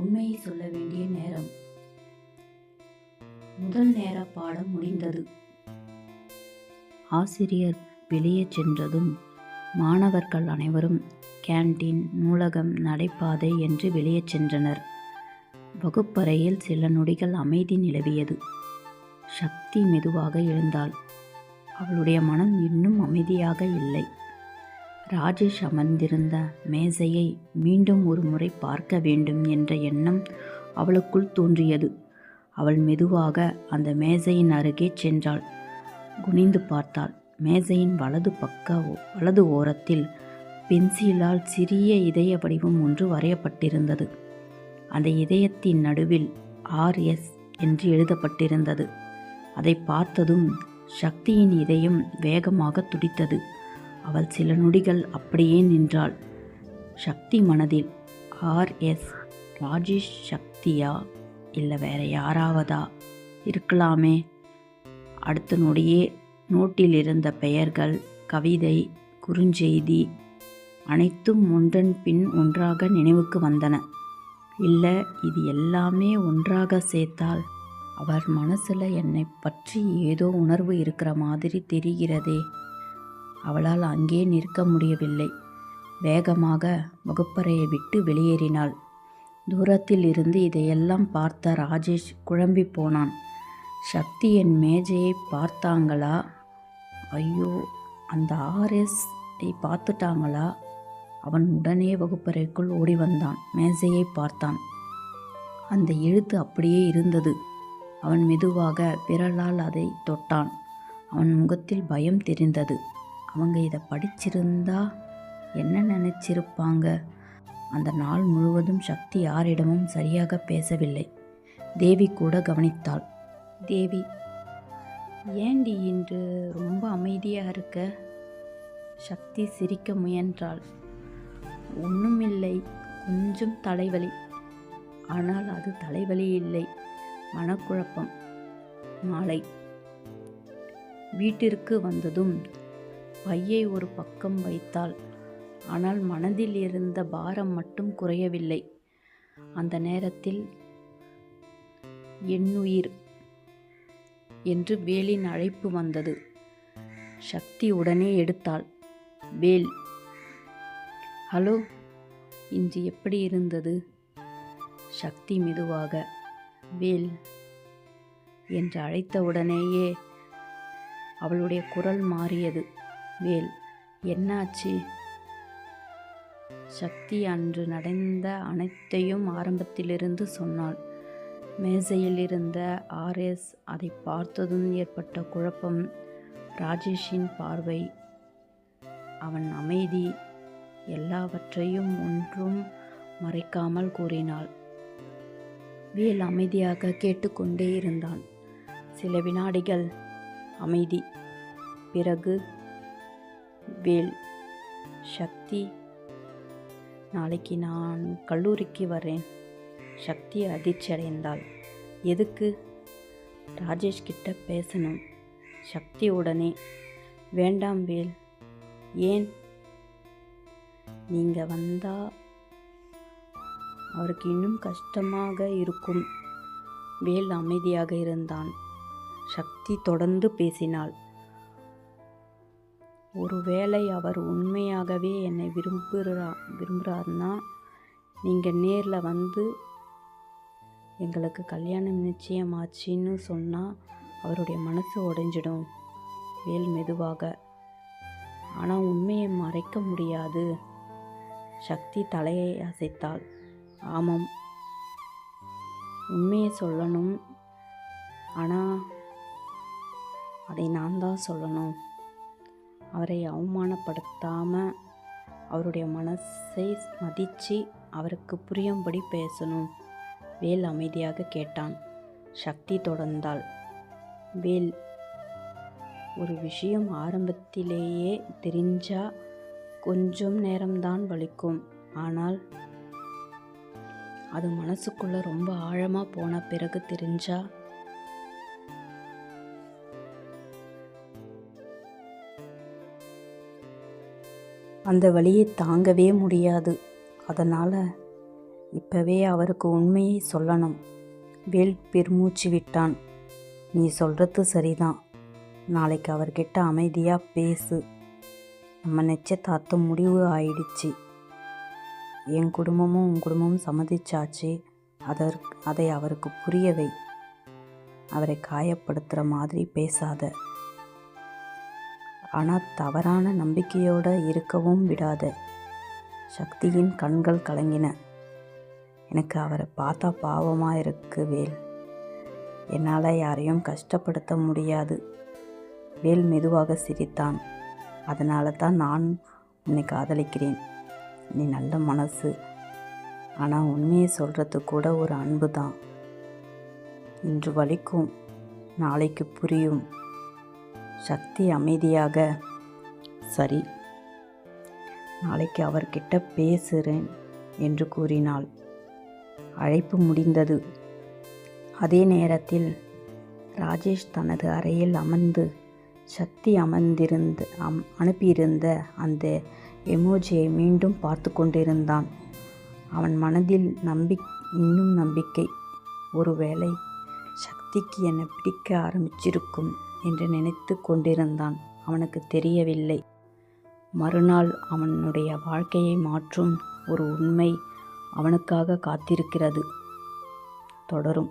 உண்மையை சொல்ல வேண்டிய நேரம். முதல் நேர பாடம் முடிந்தது. ஆசிரியர் வெளியே சென்றதும் மாணவர்கள் அனைவரும் கேண்டீன், நூலகம், நடைபாதை என்று வெளியே சென்றனர். வகுப்பறையில் சில நொடிகள் அமைதி நிலவியது. சக்தி மெதுவாக எழுந்தாள். அவளுடைய மனம் இன்னும் அமைதியாக இல்லை. ராஜேஷ் அமர்ந்திருந்த மேசையை மீண்டும் ஒரு முறை பார்க்க வேண்டும் என்ற எண்ணம் அவளுக்குள் தோன்றியது. அவள் மெதுவாக அந்த மேசையின் அருகே சென்றாள். குனிந்து பார்த்தாள். மேசையின் வலது ஓரத்தில் பென்சிலால் சிறிய இதய வடிவம் ஒன்று வரையப்பட்டிருந்தது. அந்த இதயத்தின் நடுவில் RS என்று எழுதப்பட்டிருந்தது. அதை பார்த்ததும் சக்தியின் இதயம் வேகமாக துடித்தது. அவள் சில நொடிகள் அப்படியே நின்றாள். சக்தி மனதில் RS ராஜேஷ் சக்தியா இல்லை வேற யாராவதா இருக்கலாமே. அடுத்த நொடியே நோட்டில் இருந்த பெயர்கள், கவிதை, குறுஞ்செய்தி அனைத்தும் ஒன்றன் பின் ஒன்றாக நினைவுக்கு வந்தன. இல்லை, இது எல்லாமே ஒன்றாக சேர்த்தால் அவர் மனசில் என்னை பற்றி ஏதோ உணர்வு இருக்கிற மாதிரி தெரிகிறதே. அவளால் அங்கே நிற்க முடியவில்லை. வேகமாக வகுப்பறையை விட்டு வெளியேறினாள். தூரத்தில் இருந்து இதையெல்லாம் பார்த்த ராஜேஷ் குழம்பி போனான். சக்தி என் மேஜையை பார்த்தாங்களா? ஐயோ, அந்த RS-ஐ பார்த்துட்டாங்களா? அவன் உடனே வகுப்பறைக்குள் ஓடி வந்தான். மேஜையை பார்த்தான். அந்த எழுத்து அப்படியே இருந்தது. அவன் மெதுவாக விரலால் அதை தொட்டான். அவன் முகத்தில் பயம் தெரிந்தது. அவங்க இதை படிச்சிருந்தா என்ன நினைச்சிருப்பாங்க? அந்த நாள் முழுவதும் சக்தி யாரிடமும் சரியாக பேசவில்லை. தேவி கூட கவனித்தாள். தேவி, ஏண்டி இன்று ரொம்ப அமைதியாக இருக்க? சக்தி சிரிக்க முயன்றாள். ஒன்றுமில்லை, கொஞ்சம் தலைவலி. ஆனால் அது தலைவலி இல்லை, மனக்குழப்பம். நாளை வீட்டிற்கு வந்ததும் பையை ஒரு பக்கம் வைத்தாள். ஆனால் மனதில் இருந்த பாரம் மட்டும் குறையவில்லை. அந்த நேரத்தில் என்னுயிர் என்று வேலின் அழைப்பு வந்தது. சக்தி உடனே எடுத்தாள். வேல். ஹலோ, இன்று எப்படி இருந்தது? சக்தி மெதுவாக வேல் என்று அழைத்த உடனேயே அவளுடைய குரல் மாறியது. வேல், என்னாச்சு? சக்தி அன்று நடந்த அனைத்தையும் ஆரம்பத்திலிருந்து சொன்னாள். மேசையில் இருந்த RS, அதை பார்த்ததும் ஏற்பட்ட குழப்பம், ராஜேஷின் பார்வை, அவன் அமைதி, எல்லாவற்றையும் ஒன்றும் மறைக்காமல் கூறினாள். வேல் அமைதியாக கேட்டுக்கொண்டே இருந்தான். சில வினாடிகள் அமைதி. பிறகு வேல், சக்தி, நாளைக்கு நான் கல்லூரிக்கு வரேன். சக்தி அதிர்ச்சி அடைந்தாள். எதுக்கு? ராஜேஷ் கிட்ட பேசணும். சக்தி உடனே, வேண்டாம் வேல். ஏன்? நீங்கள் வந்தா அவருக்கு இன்னும் கஷ்டமாக இருக்கும். வேல் அமைதியாக இருந்தான். சக்தி தொடர்ந்து பேசினாள். ஒருவேளை அவர் உண்மையாகவே என்னை விரும்புகிறார்னா நீங்கள் நேரில் வந்து எங்களுக்கு கல்யாணம் நிச்சயமாச்சின்னு சொன்னால் அவருடைய மனசு உடைஞ்சிடும். வேல் மெதுவாக, ஆனால் உண்மையை மறைக்க முடியாது. சக்தி தலையை அசைத்தாள். ஆமாம், உண்மையை சொல்லணும். ஆனால் அதை நான் தான் சொல்லணும். அவரை அவமானப்படுத்தாமல் அவருடைய மனசை மதித்து அவருக்கு புரியும்படி பேசணும். வேல் அமைதியாக கேட்டான். சக்தி தொடர்ந்தாள். வேல், ஒரு விஷயம் ஆரம்பத்திலேயே தெரிஞ்சா கொஞ்சம் நேரம்தான் வலிக்கும். ஆனால் அது மனசுக்குள்ள ரொம்ப ஆழமாக போன பிறகு தெரிஞ்சா அந்த வலியை தாங்கவே முடியாது. அதனால் இப்பவே அவருக்கு உண்மையை சொல்லணும். வேல் பெருமூச்சு விட்டான். நீ சொல்கிறது சரிதான். நாளைக்கு அவர்கிட்ட அமைதியாக பேசு. நம்ம நிச்சயதார்த்தம் முடிவு ஆயிடுச்சு. என் குடும்பமும் உன் குடும்பமும் சம்மதிச்சாச்சு. அதை அவருக்கு புரிய வை. அவரை காயப்படுத்துகிற மாதிரி பேசாத. ஆனால் தவறான நம்பிக்கையோடு இருக்கவும் விடாத. சக்தியின் கண்கள் கலங்கின. எனக்கு அவரை பார்த்தா பாவமாக இருக்கு வேல். என்னால் யாரையும் கஷ்டப்படுத்த முடியாது. வேல் மெதுவாக சிரித்தான். அதனால தான் நான் உன்னை காதலிக்கிறேன். நீ நல்ல மனசு. ஆனால் உண்மையை சொல்கிறது கூட ஒரு அன்பு தான். இன்று வலிக்கும், நாளைக்கு புரியும். சக்தி அமைதியாக, சரி, நாளைக்கு அவர்கிட்ட பேசுகிறேன் என்று கூறினாள். அழைப்பு முடிந்தது. அதே நேரத்தில் ராஜேஷ் தனது அறையில் அமர்ந்து சக்தி அனுப்பியிருந்த அந்த எமோஜியை மீண்டும் பார்த்து கொண்டிருந்தான். அவன் மனதில் இன்னும் நம்பிக்கை. ஒருவேளை சக்திக்கு என்னை பிடிக்க ஆரம்பிச்சிருக்கும் என்று நினைத்து கொண்டிருந்தான். அவனுக்கு தெரியவில்லை, மறுநாள் அவனுடைய வாழ்க்கையை மாற்றும் ஒரு உண்மை அவனுக்காக காத்திருக்கிறது. தொடரும்.